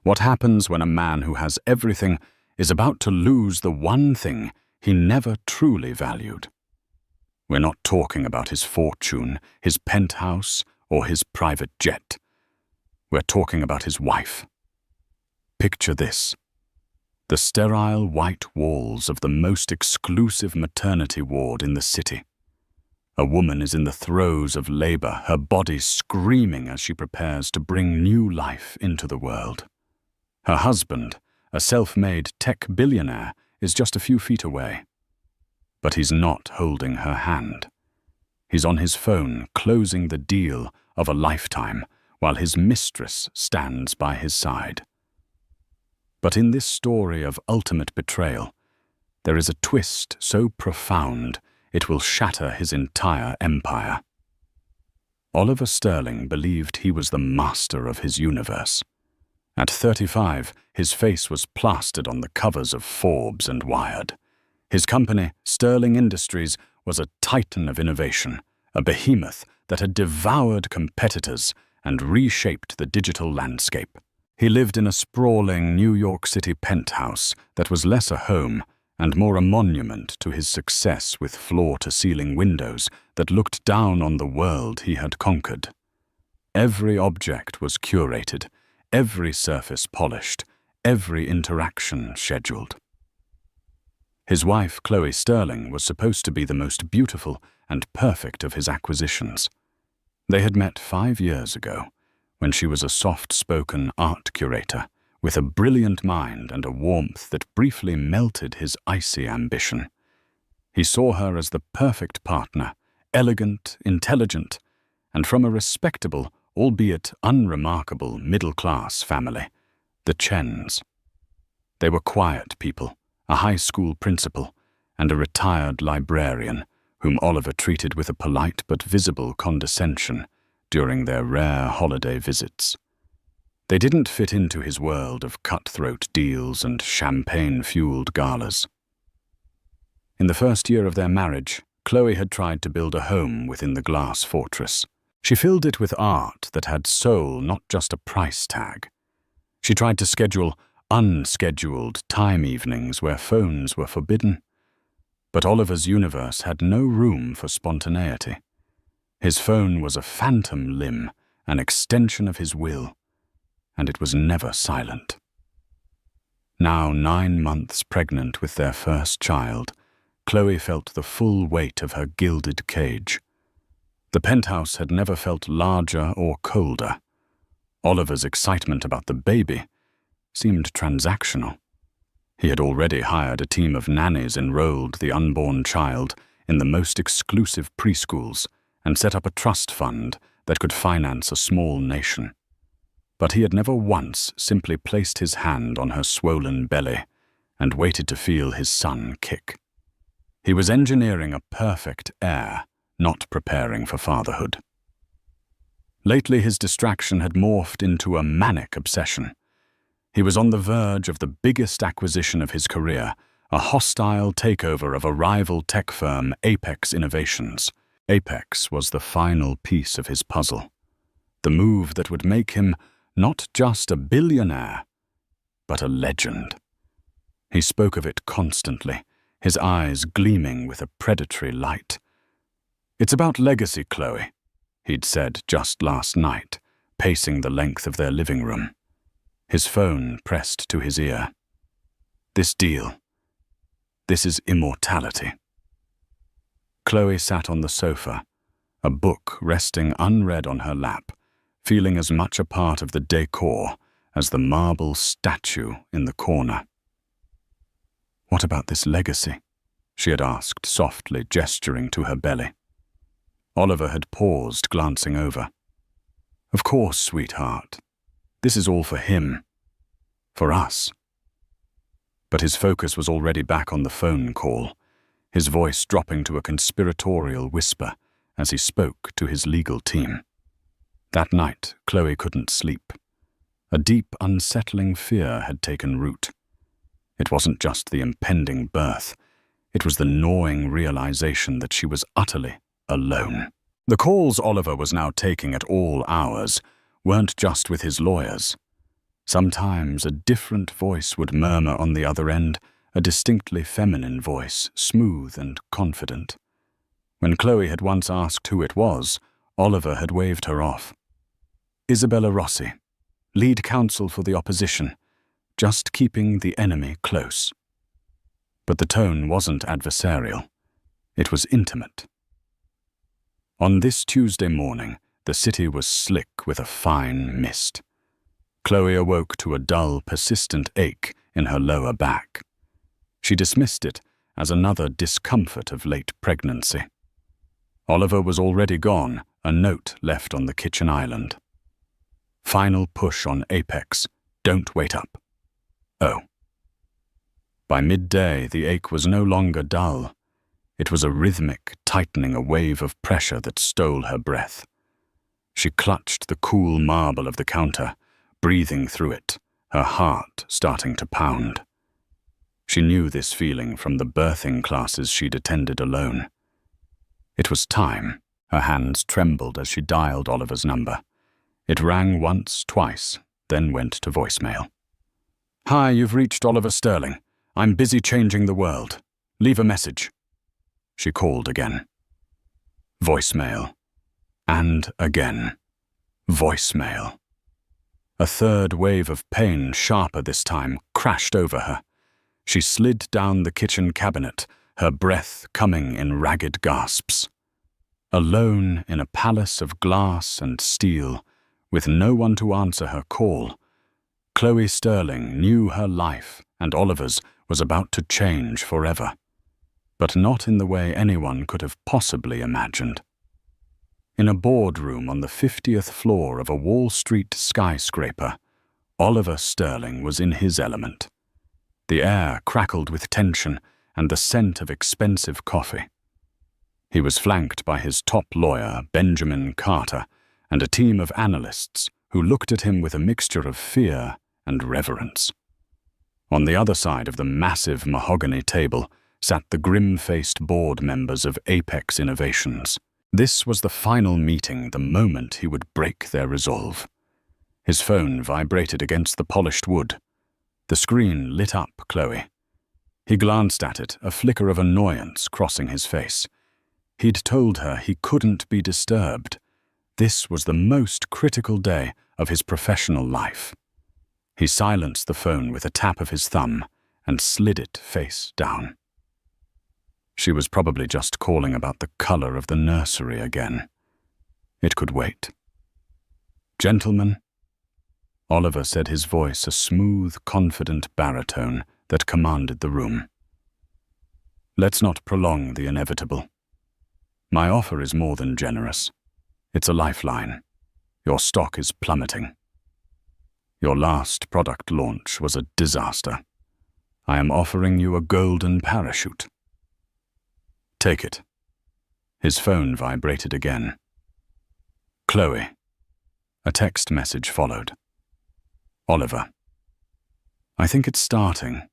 What happens when a man who has everything is about to lose the one thing he never truly valued? We're not talking about his fortune, his penthouse, or his private jet. We're talking about his wife. Picture this: the sterile white walls of the most exclusive maternity ward in the city. A woman is in the throes of labor, her body screaming as she prepares to bring new life into the world. Her husband, a self-made tech billionaire, is just a few feet away. But he's not holding her hand. He's on his phone, closing the deal of a lifetime, while his mistress stands by his side. But in this story of ultimate betrayal, there is a twist so profound it will shatter his entire empire. Oliver Sterling believed he was the master of his universe. At 35, his face was plastered on the covers of Forbes and Wired. His company, Sterling Industries, was a titan of innovation, a behemoth that had devoured competitors and reshaped the digital landscape. He lived in a sprawling New York City penthouse that was less a home and more a monument to his success, with floor-to-ceiling windows that looked down on the world he had conquered. Every object was curated, every surface polished, every interaction scheduled. His wife, Chloe Sterling, was supposed to be the most beautiful and perfect of his acquisitions. They had met 5 years ago, when she was a soft-spoken art curator, with a brilliant mind and a warmth that briefly melted his icy ambition. He saw her as the perfect partner, elegant, intelligent, and from a respectable, albeit unremarkable, middle-class family, the Chens. They were quiet people, a high school principal, and a retired librarian, whom Oliver treated with a polite but visible condescension during their rare holiday visits. They didn't fit into his world of cutthroat deals and champagne-fueled galas. In the first year of their marriage, Chloe had tried to build a home within the glass fortress. She filled it with art that had soul, not just a price tag. She tried to schedule unscheduled time evenings where phones were forbidden. But Oliver's universe had no room for spontaneity. His phone was a phantom limb, an extension of his will, and it was never silent. Now 9 months pregnant with their first child, Chloe felt the full weight of her gilded cage. The penthouse had never felt larger or colder. Oliver's excitement about the baby seemed transactional. He had already hired a team of nannies, enrolled the unborn child in the most exclusive preschools, and set up a trust fund that could finance a small nation. But he had never once simply placed his hand on her swollen belly and waited to feel his son kick. He was engineering a perfect heir, not preparing for fatherhood. Lately, his distraction had morphed into a manic obsession. He was on the verge of the biggest acquisition of his career, a hostile takeover of a rival tech firm, Apex Innovations. Apex was the final piece of his puzzle, the move that would make him not just a billionaire, but a legend. He spoke of it constantly, his eyes gleaming with a predatory light. "It's about legacy, Chloe," he'd said just last night, pacing the length of their living room, his phone pressed to his ear. "This deal, this is immortality." Chloe sat on the sofa, a book resting unread on her lap, feeling as much a part of the decor as the marble statue in the corner. "What about this legacy?" she had asked softly, gesturing to her belly. Oliver had paused, glancing over. "Of course, sweetheart. This is all for him. For us." But his focus was already back on the phone call, his voice dropping to a conspiratorial whisper as he spoke to his legal team. That night, Chloe couldn't sleep. A deep, unsettling fear had taken root. It wasn't just the impending birth. It was the gnawing realization that she was utterly alone. The calls Oliver was now taking at all hours weren't just with his lawyers. Sometimes a different voice would murmur on the other end, a distinctly feminine voice, smooth and confident. When Chloe had once asked who it was, Oliver had waved her off. Isabella Rossi, lead counsel for the opposition, just keeping the enemy close. But the tone wasn't adversarial. It was intimate. On this Tuesday morning, the city was slick with a fine mist. Chloe awoke to a dull, persistent ache in her lower back. She dismissed it as another discomfort of late pregnancy. Oliver was already gone, a note left on the kitchen island. Final push on apex. Don't wait up. Oh. By midday, the ache was no longer dull. It was a rhythmic, tightening a wave of pressure that stole her breath. She clutched the cool marble of the counter, breathing through it, her heart starting to pound. She knew this feeling from the birthing classes she'd attended alone. It was time. Her hands trembled as she dialed Oliver's number. It rang once, twice, then went to voicemail. "Hi, you've reached Oliver Sterling. I'm busy changing the world. Leave a message." She called again. Voicemail. And again. Voicemail. A third wave of pain, sharper this time, crashed over her. She slid down the kitchen cabinet, her breath coming in ragged gasps. Alone in a palace of glass and steel, with no one to answer her call, Chloe Sterling knew her life and Oliver's was about to change forever, but not in the way anyone could have possibly imagined. In a boardroom on the 50th floor of a Wall Street skyscraper, Oliver Sterling was in his element. The air crackled with tension and the scent of expensive coffee. He was flanked by his top lawyer, Benjamin Carter, and a team of analysts who looked at him with a mixture of fear and reverence. On the other side of the massive mahogany table sat the grim-faced board members of Apex Innovations. This was the final meeting, the moment he would break their resolve. His phone vibrated against the polished wood. The screen lit up Chloe. He glanced at it, a flicker of annoyance crossing his face. He'd told her he couldn't be disturbed. This was the most critical day of his professional life. He silenced the phone with a tap of his thumb and slid it face down. She was probably just calling about the color of the nursery again. It could wait. "Gentlemen," Oliver said, his voice a smooth, confident baritone that commanded the room. "Let's not prolong the inevitable. My offer is more than generous. It's a lifeline. Your stock is plummeting. Your last product launch was a disaster. I am offering you a golden parachute. Take it." His phone vibrated again. "Chloe." A text message followed. "Oliver. I think it's starting.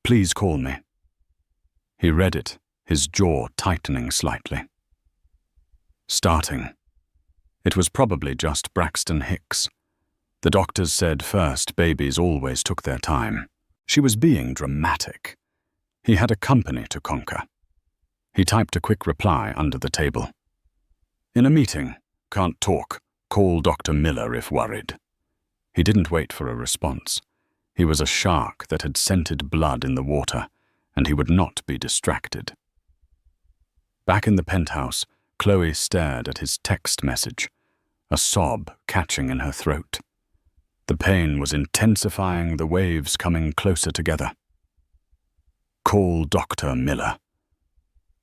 Please call me." He read it, his jaw tightening slightly. Starting. It was probably just Braxton Hicks. The doctors said first babies always took their time. She was being dramatic. He had a company to conquer. He typed a quick reply under the table. "In a meeting. Can't talk. Call Dr. Miller if worried." He didn't wait for a response. He was a shark that had scented blood in the water, and he would not be distracted. Back in the penthouse, Chloe stared at his text message, a sob catching in her throat. The pain was intensifying, the waves coming closer together. Call Dr. Miller.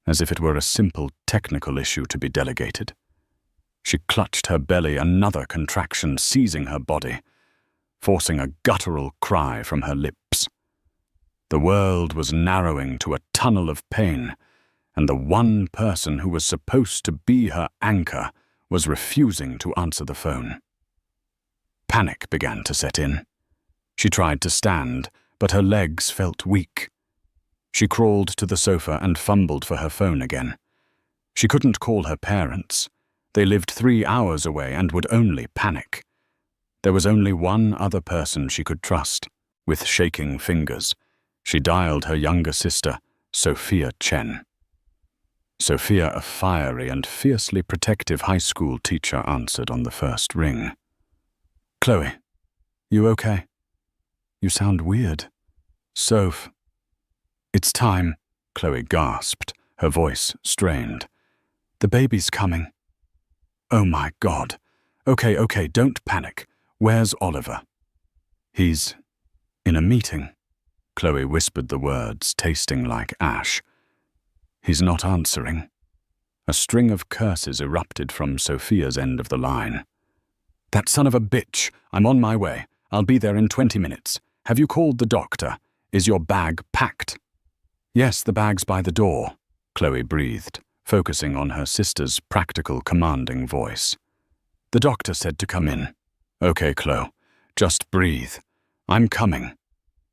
As if it were a simple technical issue to be delegated. She clutched her belly, another contraction seizing her body, forcing a guttural cry from her lips. The world was narrowing to a tunnel of pain, and the one person who was supposed to be her anchor was refusing to answer the phone. Panic began to set in. She tried to stand, but her legs felt weak. She crawled to the sofa and fumbled for her phone again. She couldn't call her parents. They lived 3 hours away and would only panic. There was only one other person she could trust. With shaking fingers, she dialed her younger sister, Sophia Chen. Sophia, a fiery and fiercely protective high school teacher, answered on the first ring. "Chloe, you okay? You sound weird." "Soph." "It's time," Chloe gasped, her voice strained. "The baby's coming." "Oh my God. Okay, don't panic. Where's Oliver?" "He's in a meeting." Chloe whispered the words, tasting like ash. "He's not answering." A string of curses erupted from Sophia's end of the line. "That son of a bitch! I'm on my way. I'll be there in 20 minutes. Have you called the doctor? Is your bag packed?" "Yes, the bag's by the door," Chloe breathed, focusing on her sister's practical, commanding voice. "The doctor said to come in." "Okay, Chloe, just breathe. I'm coming.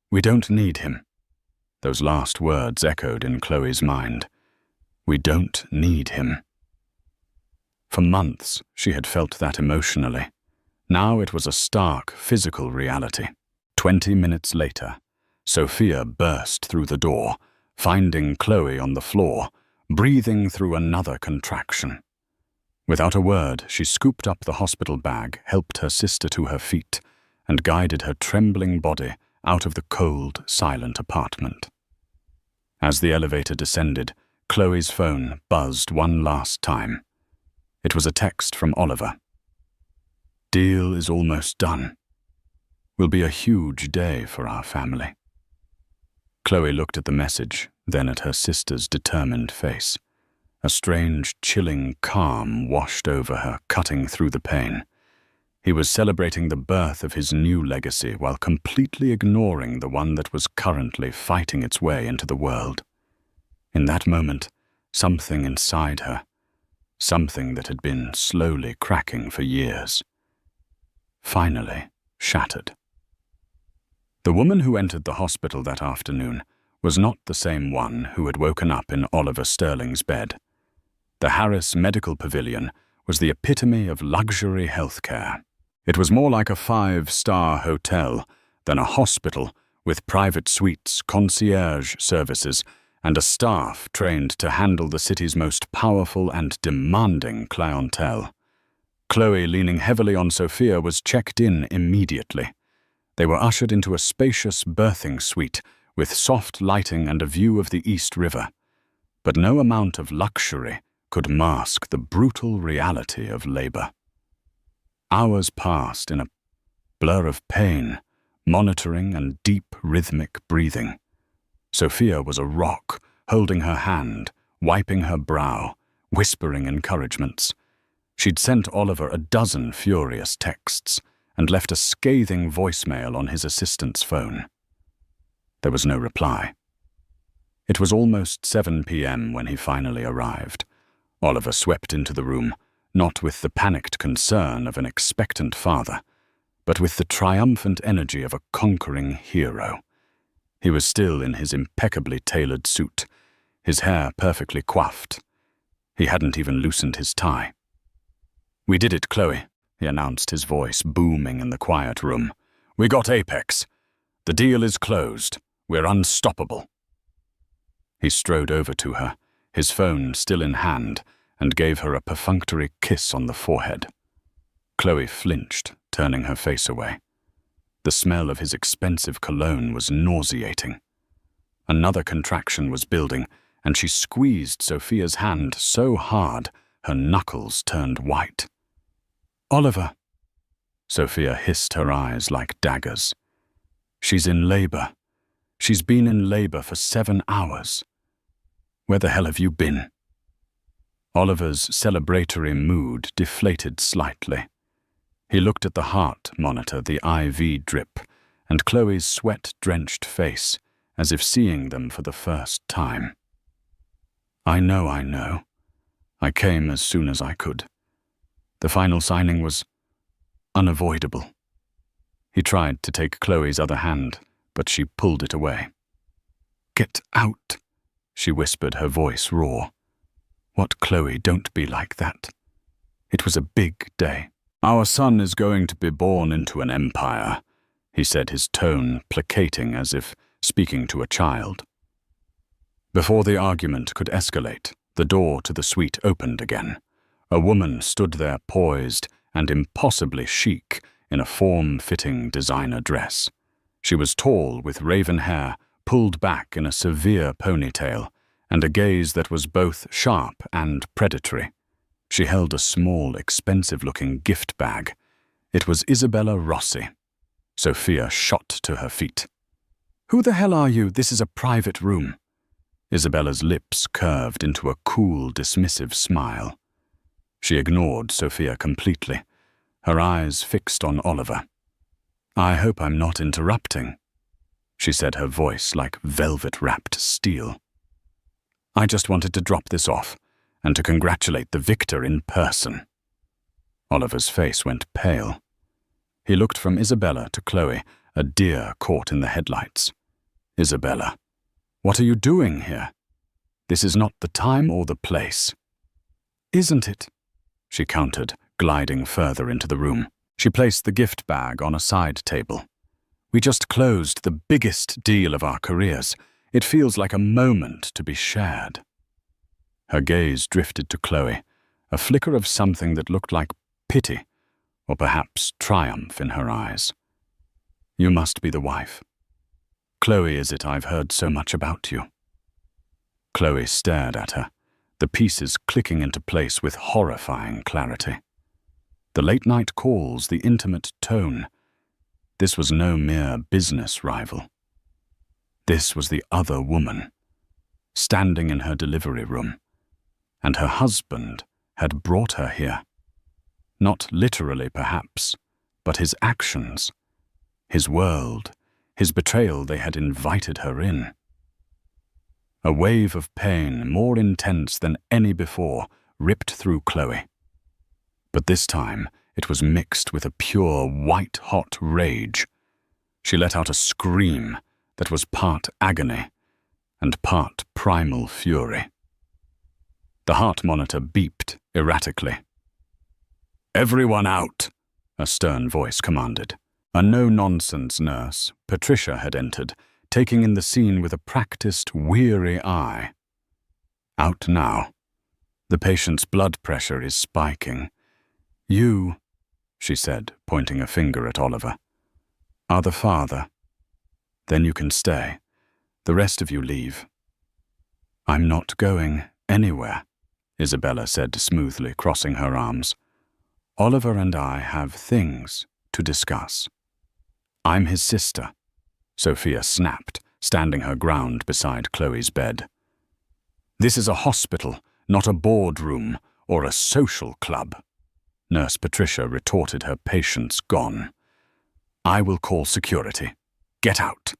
We don't need him." Those last words echoed in Chloe's mind. We don't need him. For months, she had felt that emotionally. Now it was a stark, physical reality. 20 minutes later, Sophia burst through the door, finding Chloe on the floor, breathing through another contraction. Without a word, she scooped up the hospital bag, helped her sister to her feet, and guided her trembling body out of the cold, silent apartment. As the elevator descended, Chloe's phone buzzed one last time. It was a text from Oliver. "Deal is almost done. Will be a huge day for our family." Chloe looked at the message, then at her sister's determined face. A strange, chilling calm washed over her, cutting through the pain. He was celebrating the birth of his new legacy while completely ignoring the one that was currently fighting its way into the world. In that moment, something inside her, something that had been slowly cracking for years, finally shattered. The woman who entered the hospital that afternoon was not the same one who had woken up in Oliver Sterling's bed. The Harris Medical Pavilion was the epitome of luxury healthcare. It was more like a 5-star hotel than a hospital, with private suites, concierge services, and a staff trained to handle the city's most powerful and demanding clientele. Chloe, leaning heavily on Sophia, was checked in immediately. They were ushered into a spacious birthing suite with soft lighting and a view of the East River. But no amount of luxury could mask the brutal reality of labor. Hours passed in a blur of pain, monitoring, and deep rhythmic breathing. Sophia was a rock, holding her hand, wiping her brow, whispering encouragements. She'd sent Oliver a dozen furious texts and left a scathing voicemail on his assistant's phone. There was no reply. It was almost 7 p.m. when he finally arrived. Oliver swept into the room, not with the panicked concern of an expectant father, but with the triumphant energy of a conquering hero. He was still in his impeccably tailored suit, his hair perfectly coiffed. He hadn't even loosened his tie. "We did it, Chloe," he announced, his voice booming in the quiet room. "We got Apex. The deal is closed. We're unstoppable." He strode over to her, his phone still in hand, and gave her a perfunctory kiss on the forehead. Chloe flinched, turning her face away. The smell of his expensive cologne was nauseating. Another contraction was building, and she squeezed Sophia's hand so hard her knuckles turned white. "Oliver!" Sophia hissed, her eyes like daggers. "She's in labor. She's been in labor for 7 hours. Where the hell have you been?" Oliver's celebratory mood deflated slightly. He looked at the heart monitor, the IV drip, and Chloe's sweat-drenched face, as if seeing them for the first time. I know. I came as soon as I could. The final signing was unavoidable." He tried to take Chloe's other hand, but she pulled it away. "Get out," she whispered, her voice raw. "What, Chloe, don't be like that. It was a big day." "Our son is going to be born into an empire," he said, his tone placating as if speaking to a child. Before the argument could escalate, the door to the suite opened again. A woman stood there poised and impossibly chic in a form-fitting designer dress. She was tall, with raven hair pulled back in a severe ponytail, and a gaze that was both sharp and predatory. She held a small, expensive-looking gift bag. It was Isabella Rossi. Sophia shot to her feet. "Who the hell are you? This is a private room." Isabella's lips curved into a cool, dismissive smile. She ignored Sophia completely, her eyes fixed on Oliver. "I hope I'm not interrupting," she said, her voice like velvet-wrapped steel. "I just wanted to drop this off and to congratulate the victor in person." Oliver's face went pale. He looked from Isabella to Chloe, a deer caught in the headlights. "Isabella, what are you doing here? This is not the time or the place." "Isn't it?" she countered, gliding further into the room. She placed the gift bag on a side table. "We just closed the biggest deal of our careers. It feels like a moment to be shared." Her gaze drifted to Chloe, a flicker of something that looked like pity, or perhaps triumph in her eyes. "You must be the wife. Chloe, is it I've heard so much about you?" Chloe stared at her, the pieces clicking into place with horrifying clarity. The late-night calls, the intimate tone. This was no mere business rival. This was the other woman, standing in her delivery room, and her husband had brought her here. Not literally, perhaps, but his actions, his world, his betrayal, they had invited her in. A wave of pain, more intense than any before, ripped through Chloe. But this time, it was mixed with a pure, white-hot rage. She let out a scream that was part agony and part primal fury. The heart monitor beeped erratically. "Everyone out," a stern voice commanded. A no-nonsense nurse, Patricia, had entered, taking in the scene with a practiced, weary eye. "Out now. The patient's blood pressure is spiking. You," she said, pointing a finger at Oliver, "are the father. Then you can stay. The rest of you leave." "I'm not going anywhere," Isabella said smoothly, crossing her arms. "Oliver and I have things to discuss." "I'm his sister," Sophia snapped, standing her ground beside Chloe's bed. "This is a hospital, not a boardroom or a social club," Nurse Patricia retorted, her patience gone. "I will call security. Get out."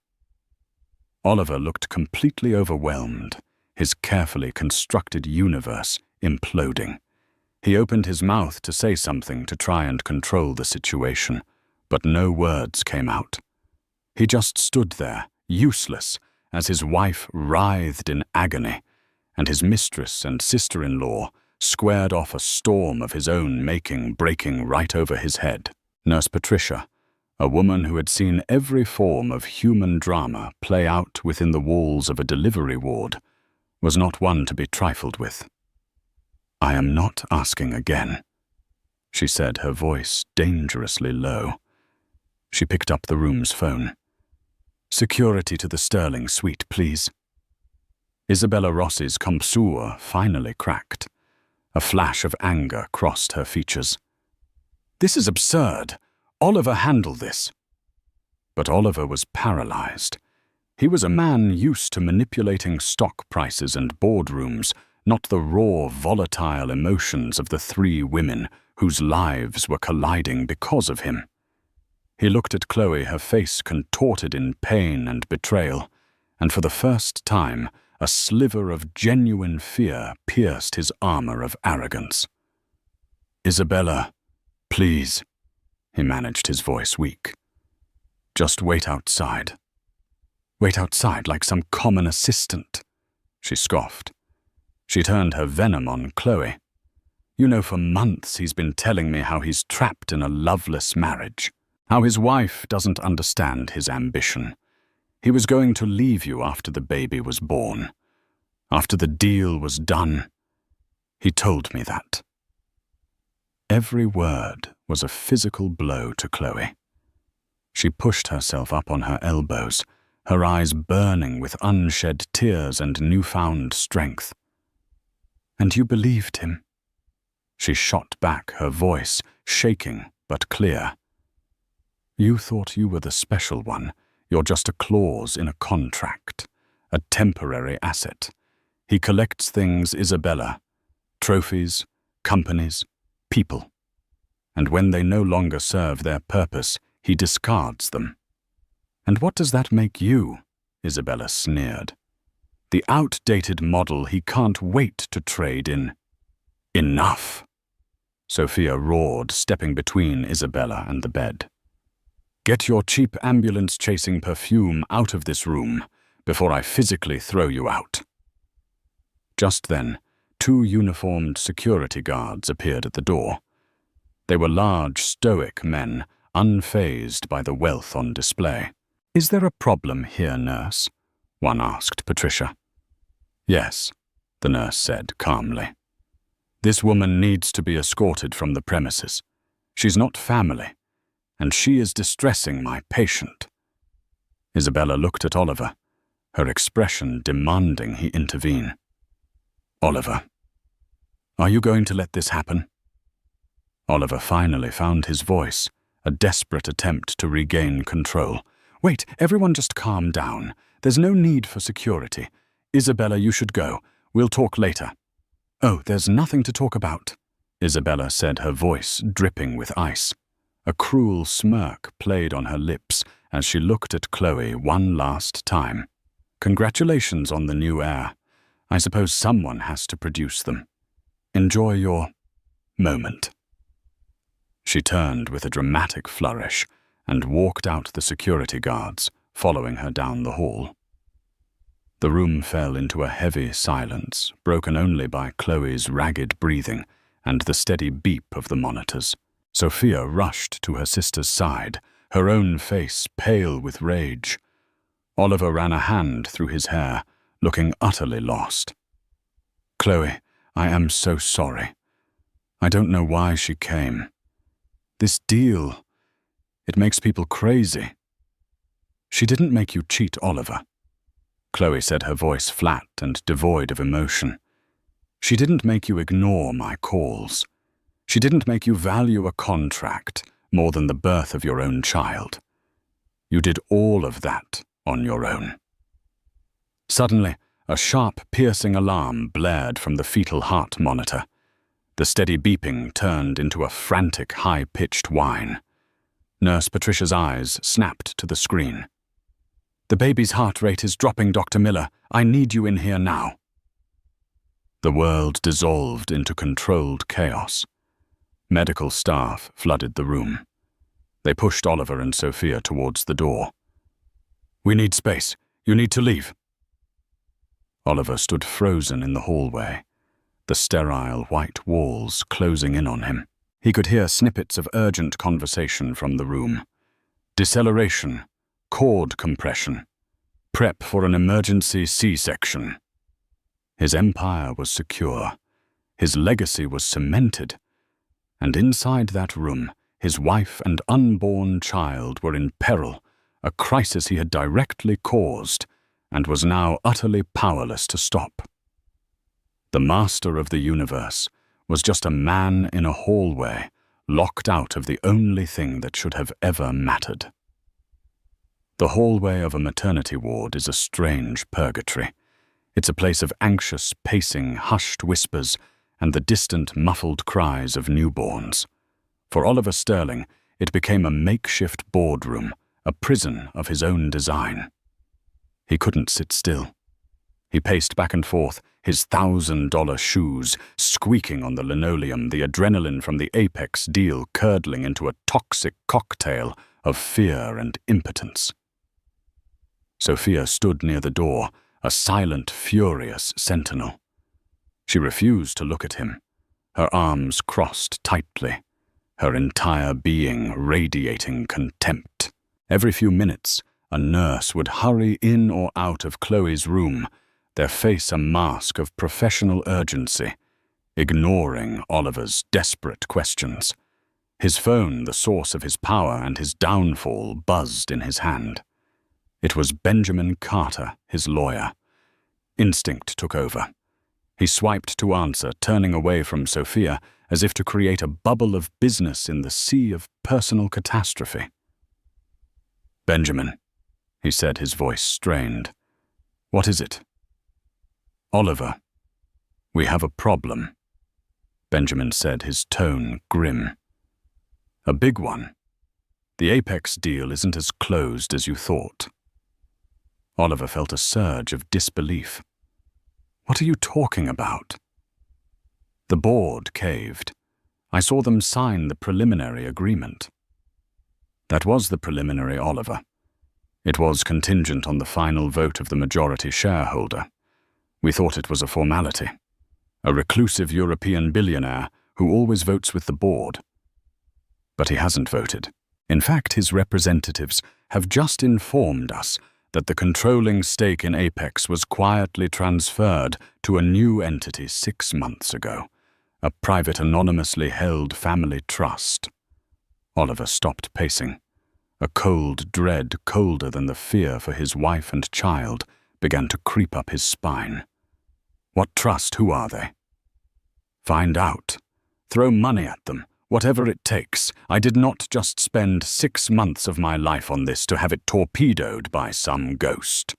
Oliver looked completely overwhelmed, his carefully constructed universe imploding. He opened his mouth to say something to try and control the situation, but no words came out. He just stood there, useless, as his wife writhed in agony, and his mistress and sister-in-law squared off a storm of his own making, breaking right over his head. Nurse Patricia, a woman who had seen every form of human drama play out within the walls of a delivery ward, was not one to be trifled with. "I am not asking again," she said, her voice dangerously low. She picked up the room's phone. "Security to the Sterling suite, please." Isabella Rossi's compseur finally cracked. A flash of anger crossed her features. "This is absurd. Oliver handled this." But Oliver was paralyzed. He was a man used to manipulating stock prices and boardrooms, not the raw, volatile emotions of the three women whose lives were colliding because of him. He looked at Chloe, her face contorted in pain and betrayal, and for the first time, a sliver of genuine fear pierced his armor of arrogance. "Isabella, please," he managed, his voice weak. "Just wait outside." "Wait outside like some common assistant," she scoffed. She turned her venom on Chloe. You know, for months he's been telling me how he's trapped in a loveless marriage, how his wife doesn't understand his ambition. He was going to leave you after the baby was born, after the deal was done. He told me that. Every word was a physical blow to Chloe. She pushed herself up on her elbows, her eyes burning with unshed tears and newfound strength. And you believed him? She shot back, her voice shaking but clear. You thought you were the special one. You're just a clause in a contract, a temporary asset. He collects things, Isabella, trophies, companies, people. And when they no longer serve their purpose, he discards them. And what does that make you? Isabella sneered. The outdated model he can't wait to trade in. Enough! Sophia roared, stepping between Isabella and the bed. Get your cheap ambulance-chasing perfume out of this room before I physically throw you out. Just then, 2 uniformed security guards appeared at the door. They were large, stoic men, unfazed by the wealth on display. Is there a problem here, nurse? One asked Patricia. Yes, the nurse said calmly. This woman needs to be escorted from the premises. She's not family, and she is distressing my patient. Isabella looked at Oliver, her expression demanding he intervene. Oliver, are you going to let this happen? Oliver finally found his voice, a desperate attempt to regain control. Wait, everyone just calm down. There's no need for security. Isabella, you should go. We'll talk later. Oh, there's nothing to talk about, Isabella said, her voice dripping with ice. A cruel smirk played on her lips as she looked at Chloe one last time. Congratulations on the new heir. I suppose someone has to produce them. Enjoy your moment. She turned with a dramatic flourish and walked out the security guards, following her down the hall. The room fell into a heavy silence, broken only by Chloe's ragged breathing and the steady beep of the monitors. Sophia rushed to her sister's side, her own face pale with rage. Oliver ran a hand through his hair, looking utterly lost. Chloe, I am so sorry. I don't know why she came. This deal, it makes people crazy. She didn't make you cheat, Oliver. Chloe said, her voice flat and devoid of emotion. She didn't make you ignore my calls. She didn't make you value a contract more than the birth of your own child. You did all of that on your own. Suddenly, a sharp, piercing alarm blared from the fetal heart monitor. The steady beeping turned into a frantic, high-pitched whine. Nurse Patricia's eyes snapped to the screen. The baby's heart rate is dropping, Dr. Miller. I need you in here now. The world dissolved into controlled chaos. Medical staff flooded the room. They pushed Oliver and Sophia towards the door. We need space. You need to leave. Oliver stood frozen in the hallway, the sterile white walls closing in on him. He could hear snippets of urgent conversation from the room. Deceleration, cord compression, prep for an emergency C-section. His empire was secure. His legacy was cemented. And inside that room, his wife and unborn child were in peril, a crisis he had directly caused and was now utterly powerless to stop. The master of the universe was just a man in a hallway, locked out of the only thing that should have ever mattered. The hallway of a maternity ward is a strange purgatory. It's a place of anxious pacing, hushed whispers, and the distant, muffled cries of newborns. For Oliver Sterling, it became a makeshift boardroom, a prison of his own design. He couldn't sit still. He paced back and forth, his $1,000 shoes squeaking on the linoleum, the adrenaline from the Apex deal curdling into a toxic cocktail of fear and impotence. Sophia stood near the door, a silent, furious sentinel. She refused to look at him, her arms crossed tightly, her entire being radiating contempt. Every few minutes, a nurse would hurry in or out of Chloe's room, their face a mask of professional urgency, ignoring Oliver's desperate questions. His phone, the source of his power and his downfall, buzzed in his hand. It was Benjamin Carter, his lawyer. Instinct took over. He swiped to answer, turning away from Sophia as if to create a bubble of business in the sea of personal catastrophe. "Benjamin," he said, his voice strained. "What is it?" "Oliver, we have a problem," Benjamin said, his tone grim. "A big one. The Apex deal isn't as closed as you thought." Oliver felt a surge of disbelief. "What are you talking about?" "The board caved. I saw them sign the preliminary agreement." "That was the preliminary, Oliver. It was contingent on the final vote of the majority shareholder. We thought it was a formality. A reclusive European billionaire who always votes with the board. But he hasn't voted. In fact, his representatives have just informed us that the controlling stake in Apex was quietly transferred to a new entity 6 months ago, a private anonymously held family trust." Oliver stopped pacing. A cold dread, colder than the fear for his wife and child, began to creep up his spine. "What trust? Who are they?" "Find out. Throw money at them. Whatever it takes. I did not just spend 6 months of my life on this to have it torpedoed by some ghost."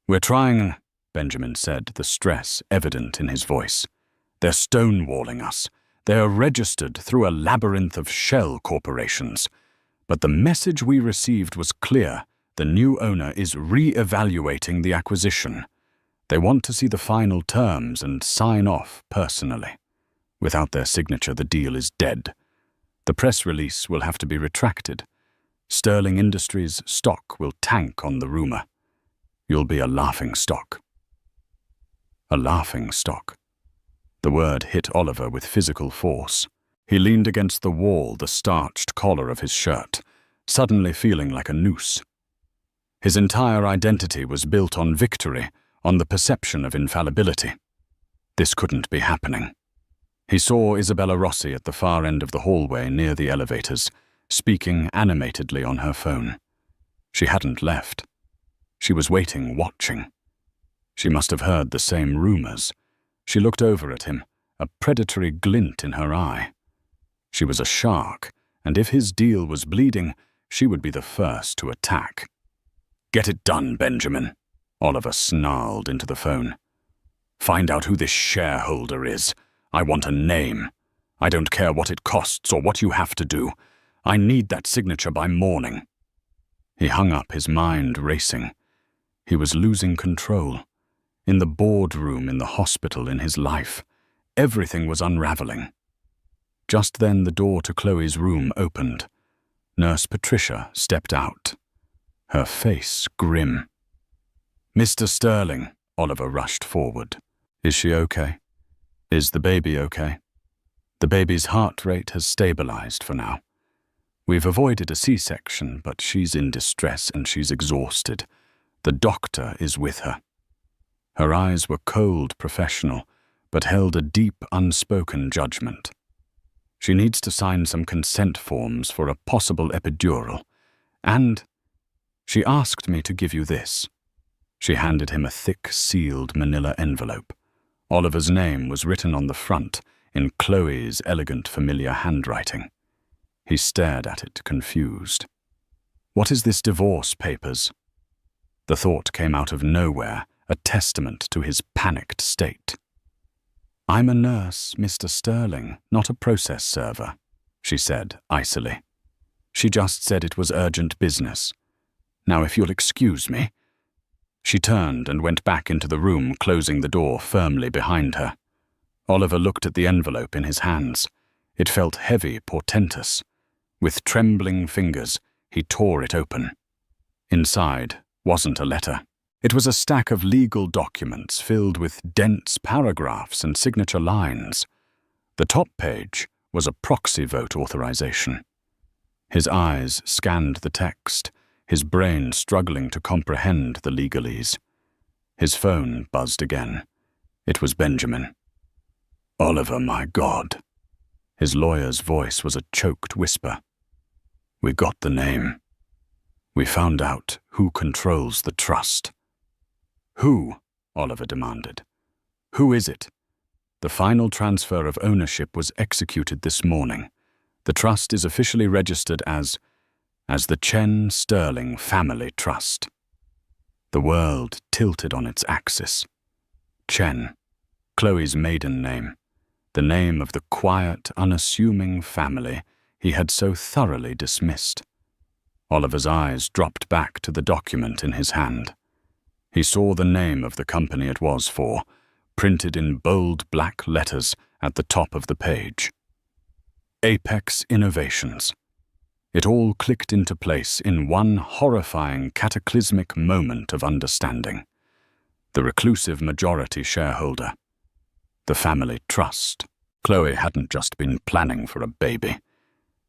"We're trying," Benjamin said, the stress evident in his voice. "They're stonewalling us. They are registered through a labyrinth of shell corporations. But the message we received was clear. The new owner is re-evaluating the acquisition. They want to see the final terms and sign off personally. Without their signature, the deal is dead. The press release will have to be retracted. Sterling Industries' stock will tank on the rumor. You'll be a laughing stock." A laughing stock. The word hit Oliver with physical force. He leaned against the wall, the starched collar of his shirt, suddenly feeling like a noose. His entire identity was built on victory, on the perception of infallibility. This couldn't be happening. He saw Isabella Rossi at the far end of the hallway near the elevators, speaking animatedly on her phone. She hadn't left. She was waiting, watching. She must have heard the same rumors. She looked over at him, a predatory glint in her eye. She was a shark, and if his deal was bleeding, she would be the first to attack. "Get it done, Benjamin," Oliver snarled into the phone. "Find out who this shareholder is. I want a name. I don't care what it costs or what you have to do. I need that signature by morning." He hung up, his mind racing. He was losing control. In the boardroom, in the hospital, in his life, everything was unraveling. Just then the door to Chloe's room opened. Nurse Patricia stepped out, her face grim. "Mr. Sterling," Oliver rushed forward. "Is she okay? Is the baby okay?" "The baby's heart rate has stabilized for now. We've avoided a C-section, but she's in distress and she's exhausted. The doctor is with her." Her eyes were cold, professional, but held a deep, unspoken judgment. "She needs to sign some consent forms for a possible epidural. And she asked me to give you this." She handed him a thick, sealed manila envelope. Oliver's name was written on the front in Chloe's elegant, familiar handwriting. He stared at it, confused. "What is this divorce papers?" The thought came out of nowhere, a testament to his panicked state. "I'm a nurse, Mr. Sterling, not a process server," she said icily. "She just said it was urgent business. Now, if you'll excuse me." She turned and went back into the room, closing the door firmly behind her. Oliver looked at the envelope in his hands. It felt heavy, portentous. With trembling fingers, he tore it open. Inside wasn't a letter. It was a stack of legal documents filled with dense paragraphs and signature lines. The top page was a proxy vote authorization. His eyes scanned the text, his brain struggling to comprehend the legalese. His phone buzzed again. It was Benjamin. "Oliver, my God." His lawyer's voice was a choked whisper. "We got the name. We found out who controls the trust." "Who?" Oliver demanded. "Who is it?" "The final transfer of ownership was executed this morning. The trust is officially registered as the Chen Sterling Family Trust." The world tilted on its axis. Chen, Chloe's maiden name, the name of the quiet, unassuming family he had so thoroughly dismissed. Oliver's eyes dropped back to the document in his hand. He saw the name of the company it was for, printed in bold black letters at the top of the page. Apex Innovations. It all clicked into place in one horrifying, cataclysmic moment of understanding. The reclusive majority shareholder. The family trust. Chloe hadn't just been planning for a baby.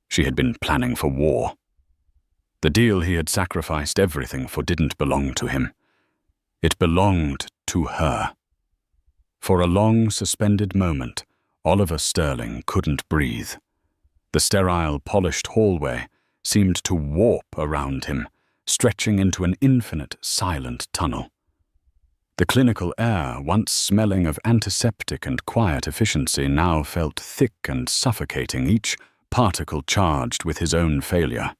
She had been planning for war. The deal he had sacrificed everything for didn't belong to him. It belonged to her. For a long, suspended moment, Oliver Sterling couldn't breathe. The sterile, polished hallway seemed to warp around him, stretching into an infinite, silent tunnel. The clinical air, once smelling of antiseptic and quiet efficiency, now felt thick and suffocating, each particle charged with his own failure.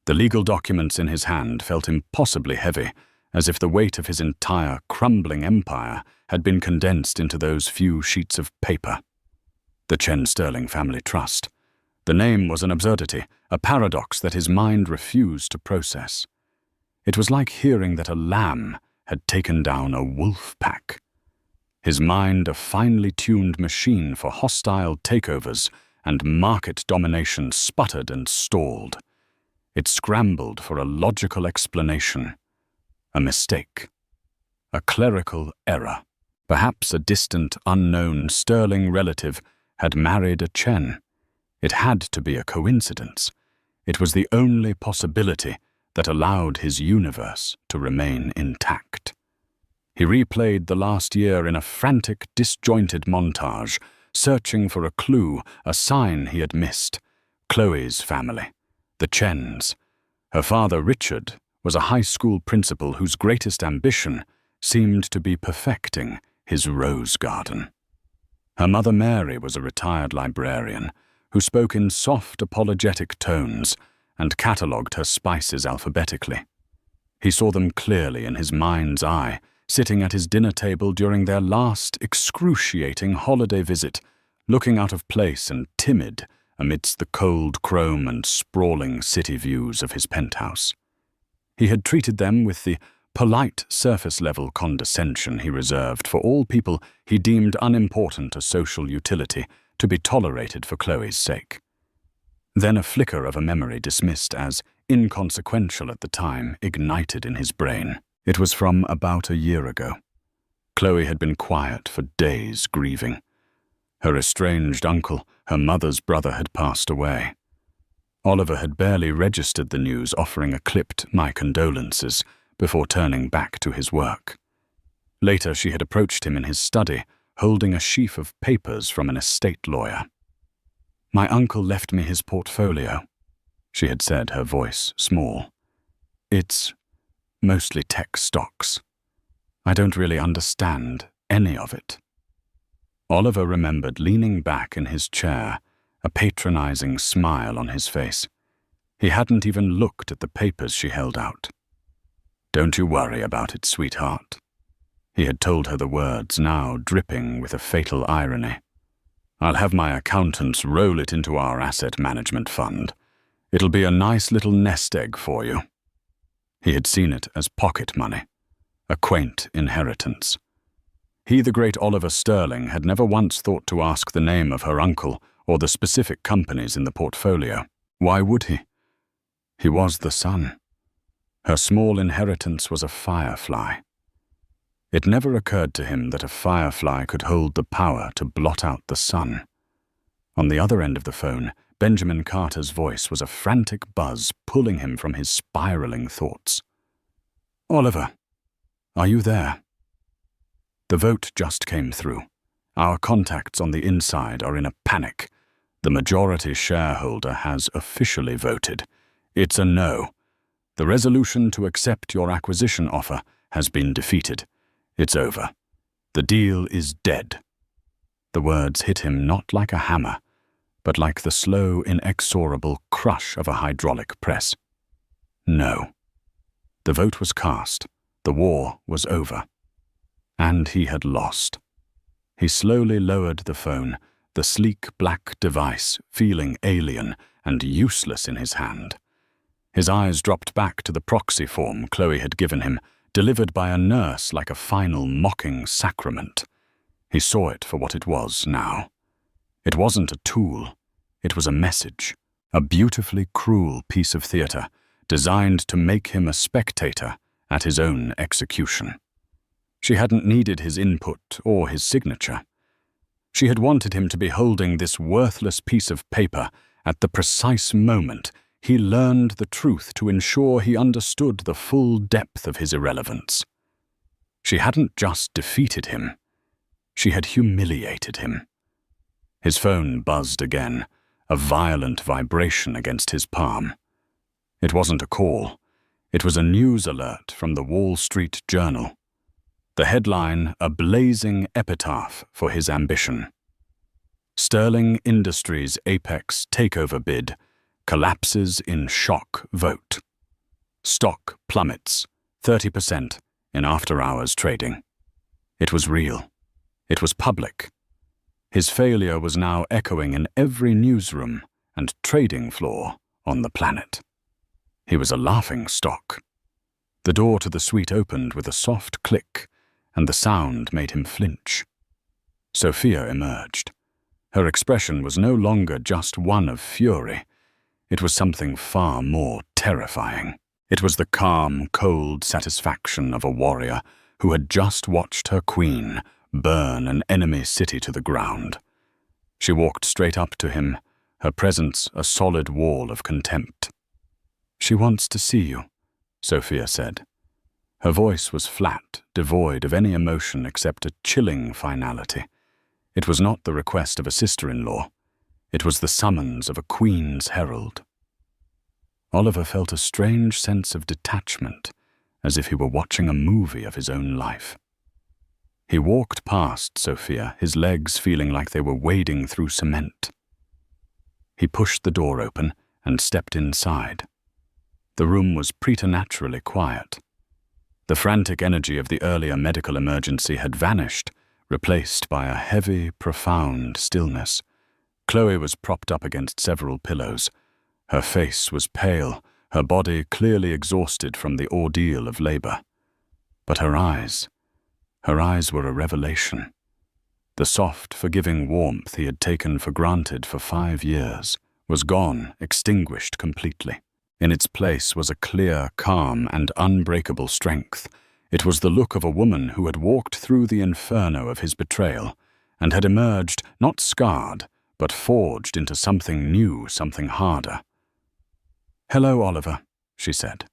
The legal documents in his hand felt impossibly heavy, as if the weight of his entire crumbling empire had been condensed into those few sheets of paper. The Chen Sterling Family Trust. The name was an absurdity, a paradox that his mind refused to process. It was like hearing that a lamb had taken down a wolf pack. His mind a finely tuned machine for hostile takeovers and market domination sputtered and stalled. It scrambled for a logical explanation. A mistake. A clerical error. Perhaps a distant, unknown Sterling relative had married a Chen. It had to be a coincidence. It was the only possibility that allowed his universe to remain intact. He replayed the last year in a frantic, disjointed montage, searching for a clue, a sign he had missed. Chloe's family. The Chens. Her father, Richard, was a high school principal whose greatest ambition seemed to be perfecting his rose garden. Her mother, Mary, was a retired librarian who spoke in soft, apologetic tones and catalogued her spices alphabetically. He saw them clearly in his mind's eye, sitting at his dinner table during their last excruciating holiday visit, looking out of place and timid amidst the cold chrome and sprawling city views of his penthouse. He had treated them with the polite surface-level condescension he reserved for all people he deemed unimportant a social utility to be tolerated for Chloe's sake. Then a flicker of a memory dismissed as inconsequential at the time ignited in his brain. It was from about a year ago. Chloe had been quiet for days, grieving. Her estranged uncle, her mother's brother, had passed away. Oliver had barely registered the news, offering a clipped "my condolences" before turning back to his work. Later, she had approached him in his study, holding a sheaf of papers from an estate lawyer. "My uncle left me his portfolio," she had said, her voice small. "It's mostly tech stocks. I don't really understand any of it." Oliver remembered leaning back in his chair, a patronizing smile on his face. He hadn't even looked at the papers she held out. "Don't you worry about it, sweetheart." He had told her the words, now dripping with a fatal irony. "I'll have my accountants roll it into our asset management fund. It'll be a nice little nest egg for you." He had seen it as pocket money, a quaint inheritance. He, the great Oliver Sterling, had never once thought to ask the name of her uncle or the specific companies in the portfolio. Why would he? He was the sun. Her small inheritance was a firefly. It never occurred to him that a firefly could hold the power to blot out the sun. On the other end of the phone, Benjamin Carter's voice was a frantic buzz pulling him from his spiraling thoughts. "Oliver, are you there? The vote just came through. Our contacts on the inside are in a panic. The majority shareholder has officially voted. It's a no. The resolution to accept your acquisition offer has been defeated. It's over. The deal is dead." The words hit him not like a hammer, but like the slow, inexorable crush of a hydraulic press. No. The vote was cast. The war was over. And he had lost. He slowly lowered the phone, the sleek black device feeling alien and useless in his hand. His eyes dropped back to the proxy form Chloe had given him, delivered by a nurse like a final mocking sacrament. He saw it for what it was now. It wasn't a tool. It was a message, a beautifully cruel piece of theater designed to make him a spectator at his own execution. She hadn't needed his input or his signature. She had wanted him to be holding this worthless piece of paper at the precise moment he learned the truth to ensure he understood the full depth of his irrelevance. She hadn't just defeated him. She had humiliated him. His phone buzzed again, a violent vibration against his palm. It wasn't a call. It was a news alert from the Wall Street Journal. The headline, a blazing epitaph for his ambition. Sterling Industries' Apex takeover bid collapses in shock vote. Stock plummets 30% in after-hours trading. It was real. It was public. His failure was now echoing in every newsroom and trading floor on the planet. He was a laughing stock. The door to the suite opened with a soft click, and the sound made him flinch. Sophia emerged. Her expression was no longer just one of fury. It was something far more terrifying. It was the calm, cold satisfaction of a warrior who had just watched her queen burn an enemy city to the ground. She walked straight up to him, her presence a solid wall of contempt. "She wants to see you," Sophia said. Her voice was flat, devoid of any emotion except a chilling finality. It was not the request of a sister-in-law. It was the summons of a queen's herald. Oliver felt a strange sense of detachment, as if he were watching a movie of his own life. He walked past Sophia, his legs feeling like they were wading through cement. He pushed the door open and stepped inside. The room was preternaturally quiet. The frantic energy of the earlier medical emergency had vanished, replaced by a heavy, profound stillness. Chloe was propped up against several pillows. Her face was pale, her body clearly exhausted from the ordeal of labor. But her eyes were a revelation. The soft, forgiving warmth he had taken for granted for 5 years was gone, extinguished completely. In its place was a clear, calm, and unbreakable strength. It was the look of a woman who had walked through the inferno of his betrayal and had emerged not scarred, but forged into something new, something harder. "Hello, Oliver," she said.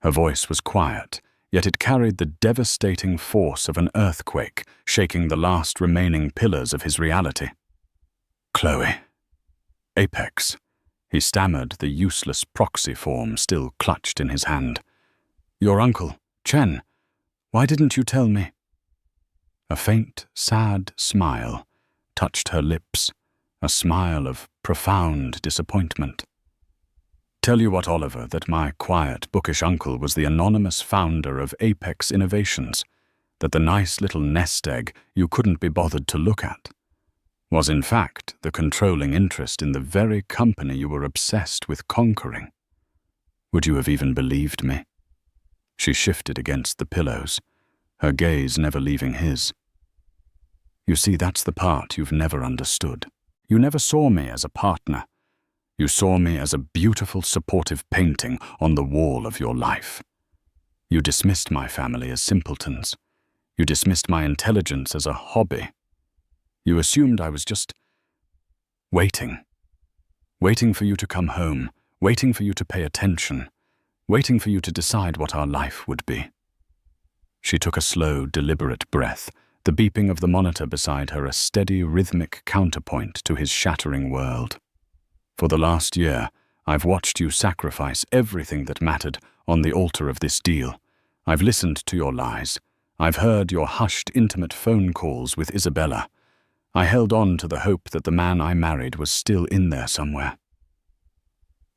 Her voice was quiet, yet it carried the devastating force of an earthquake, shaking the last remaining pillars of his reality. "Chloe. Apex." He stammered, the useless proxy form still clutched in his hand. "Your uncle, Chen. Why didn't you tell me?" A faint, sad smile touched her lips, a smile of profound disappointment. "Tell you what, Oliver, that my quiet, bookish uncle was the anonymous founder of Apex Innovations, that the nice little nest egg you couldn't be bothered to look at was in fact the controlling interest in the very company you were obsessed with conquering. Would you have even believed me?" She shifted against the pillows, her gaze never leaving his. "You see, that's the part you've never understood. You never saw me as a partner. You saw me as a beautiful, supportive painting on the wall of your life. You dismissed my family as simpletons. You dismissed my intelligence as a hobby. You assumed I was just, Waiting. Waiting for you to come home, waiting for you to pay attention, waiting for you to decide what our life would be. She took a slow, deliberate breath, the beeping of the monitor beside her a steady, rhythmic counterpoint to his shattering world. For the last year, I've watched you sacrifice everything that mattered on the altar of this deal. I've listened to your lies. I've heard your hushed, intimate phone calls with Isabella. I held on to the hope that the man I married was still in there somewhere.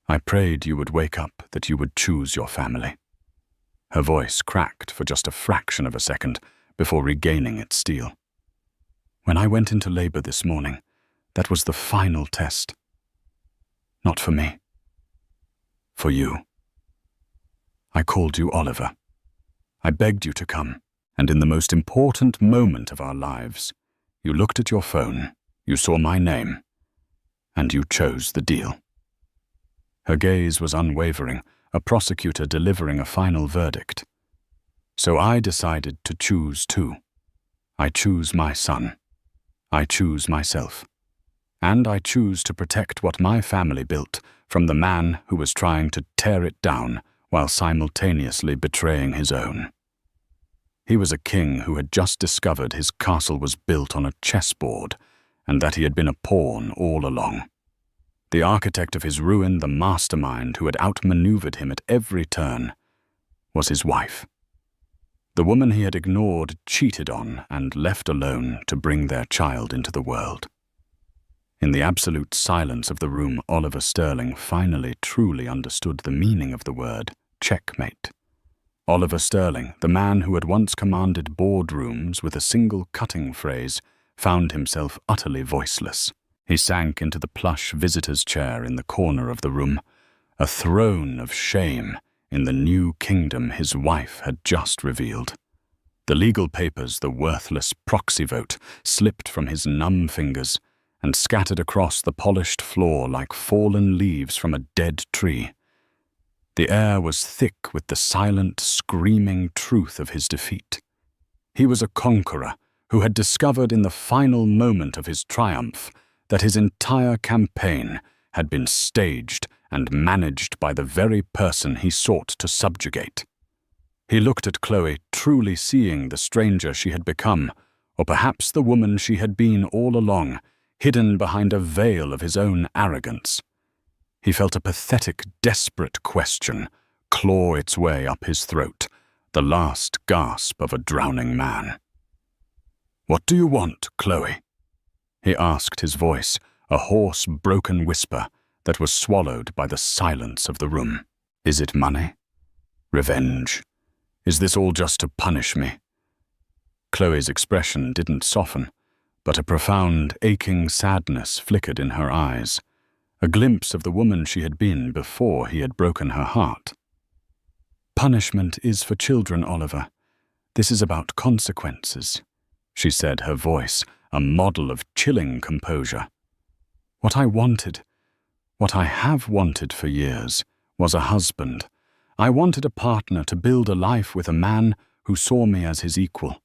I prayed you would wake up, that you would choose your family. Her voice cracked for just a fraction of a second before regaining its steel. When I went into labor this morning, that was the final test. Not for me. For you. I called you Oliver. I begged you to come, and in the most important moment of our lives, you looked at your phone, you saw my name, and you chose the deal. Her gaze was unwavering, a prosecutor delivering a final verdict. So I decided to choose too. I choose my son. I choose myself. And I choose to protect what my family built from the man who was trying to tear it down while simultaneously betraying his own. He was a king who had just discovered his castle was built on a chessboard and that he had been a pawn all along. The architect of his ruin, the mastermind who had outmaneuvered him at every turn, was his wife. The woman he had ignored, cheated on, and left alone to bring their child into the world. In the absolute silence of the room, Oliver Sterling finally truly understood the meaning of the word checkmate. Oliver Sterling, the man who had once commanded boardrooms with a single cutting phrase, found himself utterly voiceless. He sank into the plush visitor's chair in the corner of the room, a throne of shame in the new kingdom his wife had just revealed. The legal papers, the worthless proxy vote, slipped from his numb fingers and scattered across the polished floor like fallen leaves from a dead tree. The air was thick with the silent, screaming truth of his defeat. He was a conqueror who had discovered in the final moment of his triumph that his entire campaign had been staged and managed by the very person he sought to subjugate. He looked at Chloe, truly seeing the stranger she had become, or perhaps the woman she had been all along, hidden behind a veil of his own arrogance. He felt a pathetic, desperate question claw its way up his throat, the last gasp of a drowning man. "What do you want, Chloe?" he asked, his voice a hoarse, broken whisper that was swallowed by the silence of the room. "Is it money? Revenge? Is this all just to punish me?" Chloe's expression didn't soften, but a profound, aching sadness flickered in her eyes, a glimpse of the woman she had been before he had broken her heart. "Punishment is for children, Oliver. This is about consequences," she said, her voice a model of chilling composure. "What I wanted, what I have wanted for years, was a husband. I wanted a partner to build a life with a man who saw me as his equal.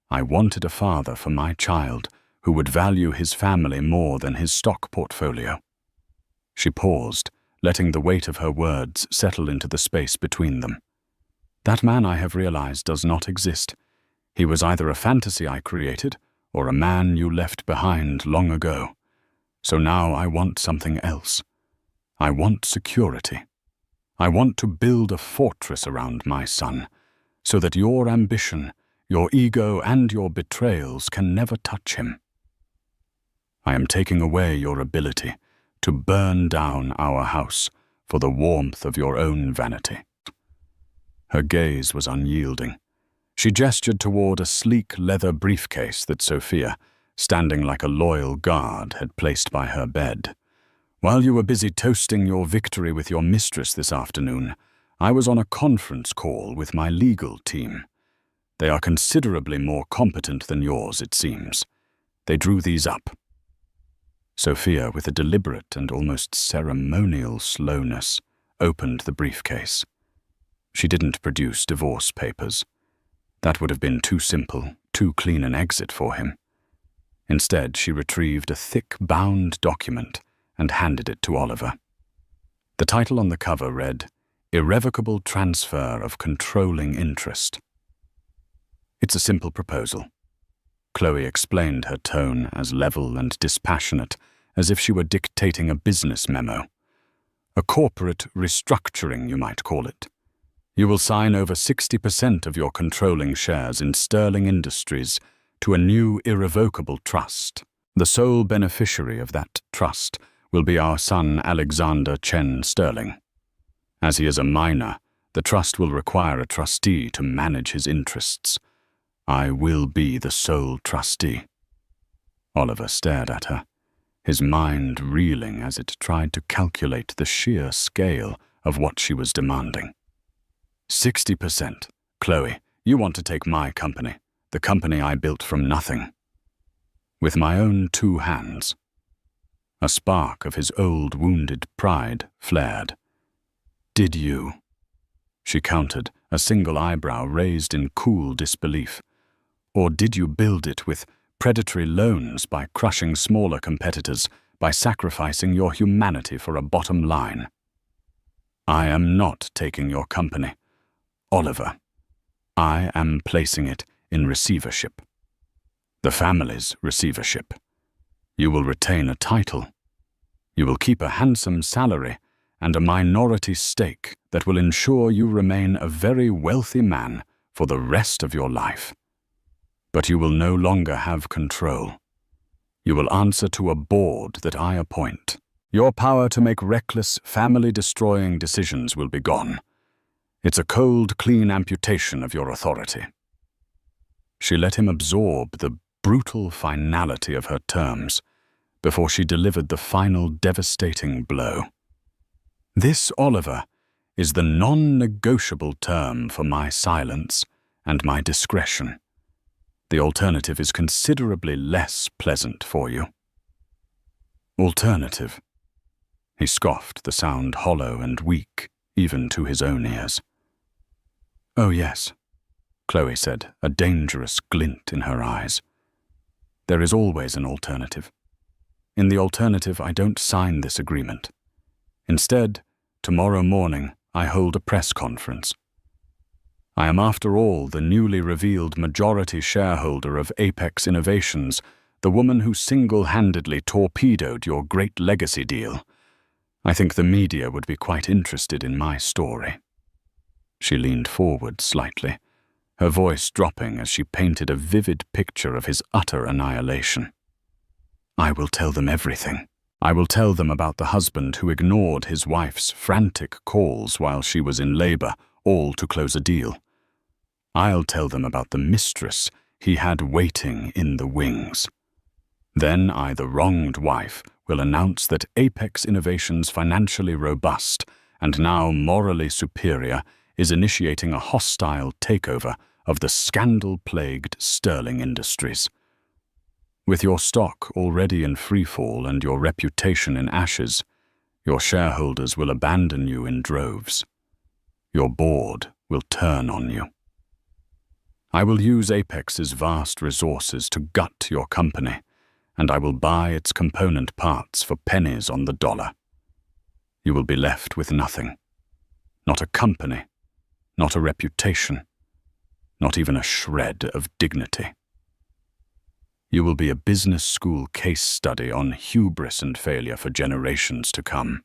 I wanted a father for my child who would value his family more than his stock portfolio." She paused, letting the weight of her words settle into the space between them. "That man, I have realized, does not exist. He was either a fantasy I created or a man you left behind long ago. So now I want something else. I want security. I want to build a fortress around my son, so that your ambition, your ego, and your betrayals can never touch him. I am taking away your ability to burn down our house for the warmth of your own vanity." Her gaze was unyielding. She gestured toward a sleek leather briefcase that Sophia, standing like a loyal guard, had placed by her bed. "While you were busy toasting your victory with your mistress this afternoon, I was on a conference call with my legal team. They are considerably more competent than yours, it seems. They drew these up." Sophia, with a deliberate and almost ceremonial slowness, opened the briefcase. She didn't produce divorce papers. That would have been too simple, too clean an exit for him. Instead, she retrieved a thick, bound document and handed it to Oliver. The title on the cover read, "Irrevocable Transfer of Controlling Interest." "It's a simple proposal." Chloe explained, her tone as level and dispassionate as if she were dictating a business memo. "A corporate restructuring, you might call it. You will sign over 60% of your controlling shares in Sterling Industries to a new irrevocable trust. The sole beneficiary of that trust will be our son Alexander Chen Sterling. As he is a minor, the trust will require a trustee to manage his interests. I will be the sole trustee." Oliver stared at her, his mind reeling as it tried to calculate the sheer scale of what she was demanding. 60%. Chloe, you want to take my company, the company I built from nothing. With my own 2 hands. A spark of his old wounded pride flared. "Did you?" She countered, a single eyebrow raised in cool disbelief. "Or did you build it with predatory loans by crushing smaller competitors, by sacrificing your humanity for a bottom line?" "I am not taking your company. Oliver, I am placing it in receivership. The family's receivership. You will retain a title. You will keep a handsome salary and a minority stake that will ensure you remain a very wealthy man for the rest of your life. But you will no longer have control. You will answer to a board that I appoint. Your power to make reckless, family-destroying decisions will be gone. It's a cold, clean amputation of your authority." She let him absorb the brutal finality of her terms before she delivered the final devastating blow. "This, Oliver, is the non-negotiable term for my silence and my discretion. The alternative is considerably less pleasant for you." "Alternative?" He scoffed, the sound hollow and weak, even to his own ears. "Oh yes," Chloe said, a dangerous glint in her eyes. "There is always an alternative. In the alternative, I don't sign this agreement. Instead, tomorrow morning, I hold a press conference. I am, after all, the newly revealed majority shareholder of Apex Innovations, the woman who single-handedly torpedoed your great legacy deal. I think the media would be quite interested in my story." She leaned forward slightly, her voice dropping as she painted a vivid picture of his utter annihilation. "I will tell them everything. I will tell them about the husband who ignored his wife's frantic calls while she was in labor, all to close a deal. I'll tell them about the mistress he had waiting in the wings. Then I, the wronged wife, will announce that Apex Innovations, financially robust and now morally superior, is initiating a hostile takeover of the scandal-plagued Sterling Industries. With your stock already in freefall and your reputation in ashes, your shareholders will abandon you in droves. Your board will turn on you. I will use Apex's vast resources to gut your company, and I will buy its component parts for pennies on the dollar. You will be left with nothing. Not a company, not a reputation, not even a shred of dignity. You will be a business school case study on hubris and failure for generations to come."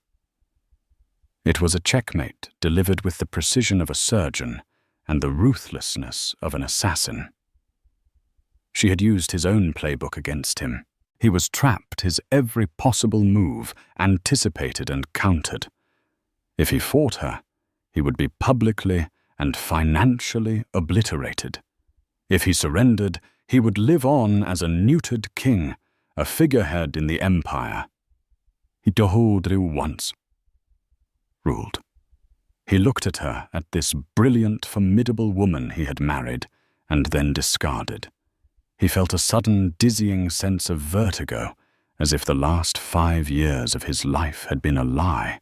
It was a checkmate delivered with the precision of a surgeon and the ruthlessness of an assassin. She had used his own playbook against him. He was trapped, his every possible move anticipated and countered. If he fought her, he would be publicly and financially obliterated. If he surrendered, he would live on as a neutered king, a figurehead in the empire. He dohodru once. Ruled. He looked at her, at this brilliant, formidable woman he had married, and then discarded. He felt a sudden, dizzying sense of vertigo, as if the last 5 years of his life had been a lie,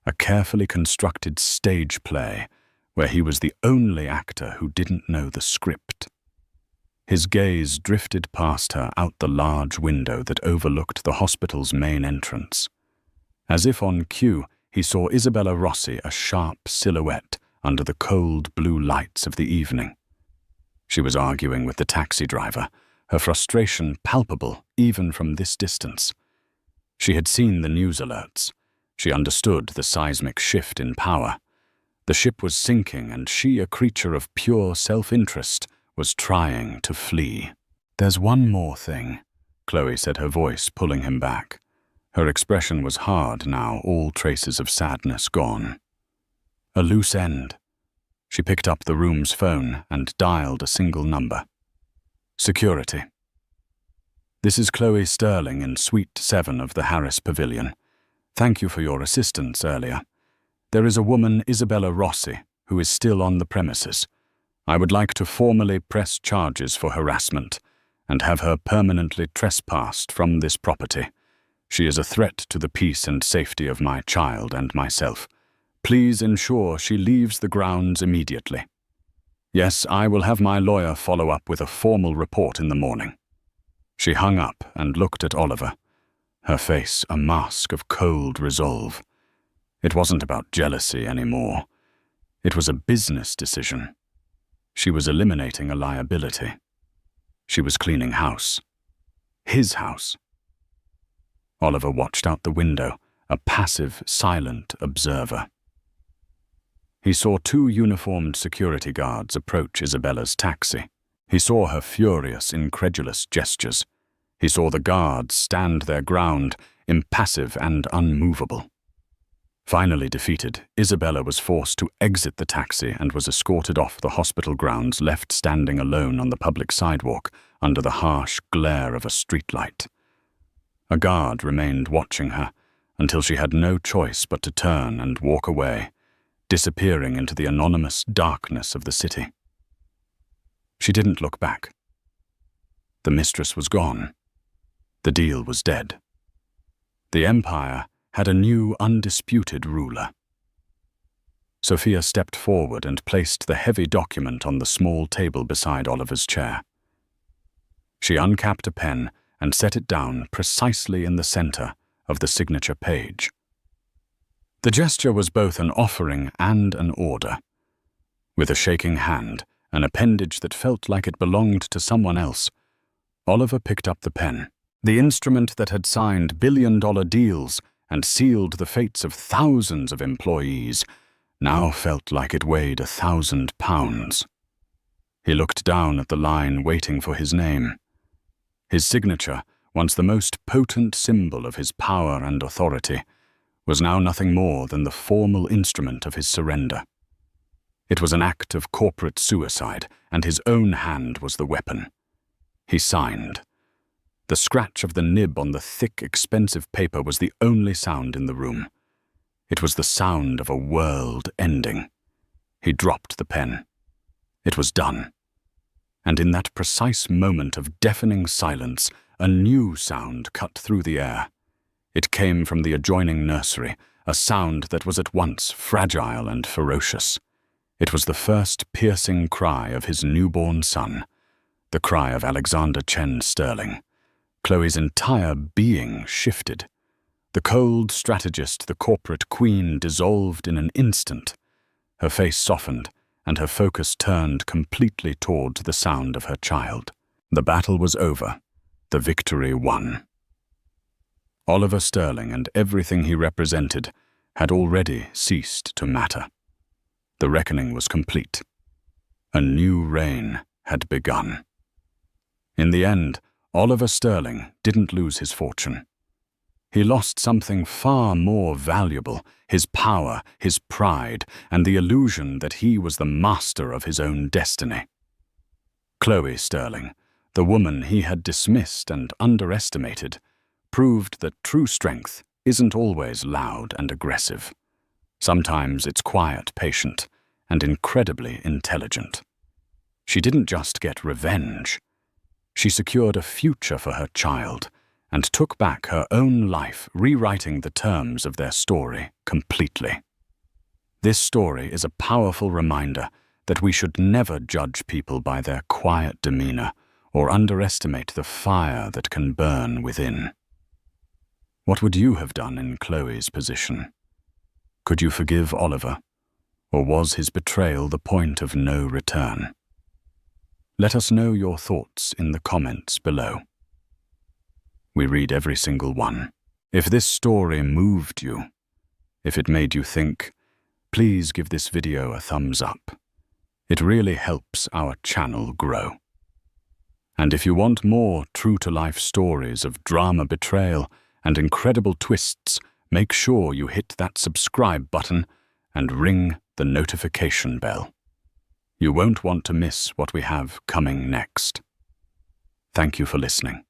a carefully constructed stage play where he was the only actor who didn't know the script. His gaze drifted past her out the large window that overlooked the hospital's main entrance. As if on cue, he saw Isabella Rossi, a sharp silhouette under the cold blue lights of the evening. She was arguing with the taxi driver, her frustration palpable even from this distance. She had seen the news alerts. She understood the seismic shift in power. The ship was sinking, and she, a creature of pure self-interest, was trying to flee. "There's one more thing," Chloe said, her voice pulling him back. Her expression was hard now, all traces of sadness gone. A loose end. She picked up the room's phone and dialed a single number. Security. "This is Chloe Sterling in Suite 7 of the Harris Pavilion. Thank you for your assistance earlier. There is a woman, Isabella Rossi, who is still on the premises. I would like to formally press charges for harassment and have her permanently trespassed from this property. She is a threat to the peace and safety of my child and myself. Please ensure she leaves the grounds immediately. Yes, I will have my lawyer follow up with a formal report in the morning." She hung up and looked at Oliver, her face a mask of cold resolve. It wasn't about jealousy anymore. It was a business decision. She was eliminating a liability. She was cleaning house. His house. Oliver watched out the window, a passive, silent observer. He saw 2 uniformed security guards approach Isabella's taxi. He saw her furious, incredulous gestures. He saw the guards stand their ground, impassive and unmovable. Finally defeated, Isabella was forced to exit the taxi and was escorted off the hospital grounds, left standing alone on the public sidewalk under the harsh glare of a streetlight. A guard remained watching her until she had no choice but to turn and walk away, disappearing into the anonymous darkness of the city. She didn't look back. The mistress was gone. The deal was dead. The empire had a new, undisputed ruler. Sophia stepped forward and placed the heavy document on the small table beside Oliver's chair. She uncapped a pen and set it down precisely in the center of the signature page. The gesture was both an offering and an order. With a shaking hand, an appendage that felt like it belonged to someone else, Oliver picked up the pen. The instrument that had signed billion-dollar deals and sealed the fates of thousands of employees now felt like it weighed 1,000 pounds. He looked down at the line waiting for his name. His signature, once the most potent symbol of his power and authority, was now nothing more than the formal instrument of his surrender. It was an act of corporate suicide, and his own hand was the weapon. He signed. The scratch of the nib on the thick, expensive paper was the only sound in the room. It was the sound of a world ending. He dropped the pen. It was done. And in that precise moment of deafening silence, a new sound cut through the air. It came from the adjoining nursery, a sound that was at once fragile and ferocious. It was the first piercing cry of his newborn son, the cry of Alexander Chen Sterling. Chloe's entire being shifted. The cold strategist, the corporate queen, dissolved in an instant. Her face softened, and her focus turned completely toward the sound of her child. The battle was over. The victory won. Oliver Sterling and everything he represented had already ceased to matter. The reckoning was complete. A new reign had begun. In the end, Oliver Sterling didn't lose his fortune. He lost something far more valuable, his power, his pride, and the illusion that he was the master of his own destiny. Chloe Sterling, the woman he had dismissed and underestimated, proved that true strength isn't always loud and aggressive. Sometimes it's quiet, patient, and incredibly intelligent. She didn't just get revenge. She secured a future for her child and took back her own life, rewriting the terms of their story completely. This story is a powerful reminder that we should never judge people by their quiet demeanor or underestimate the fire that can burn within. What would you have done in Chloe's position? Could you forgive Oliver, or was his betrayal the point of no return? Let us know your thoughts in the comments below. We read every single one. If this story moved you, if it made you think, please give this video a thumbs up. It really helps our channel grow. And if you want more true-to-life stories of drama, betrayal, and incredible twists, make sure you hit that subscribe button and ring the notification bell. You won't want to miss what we have coming next. Thank you for listening.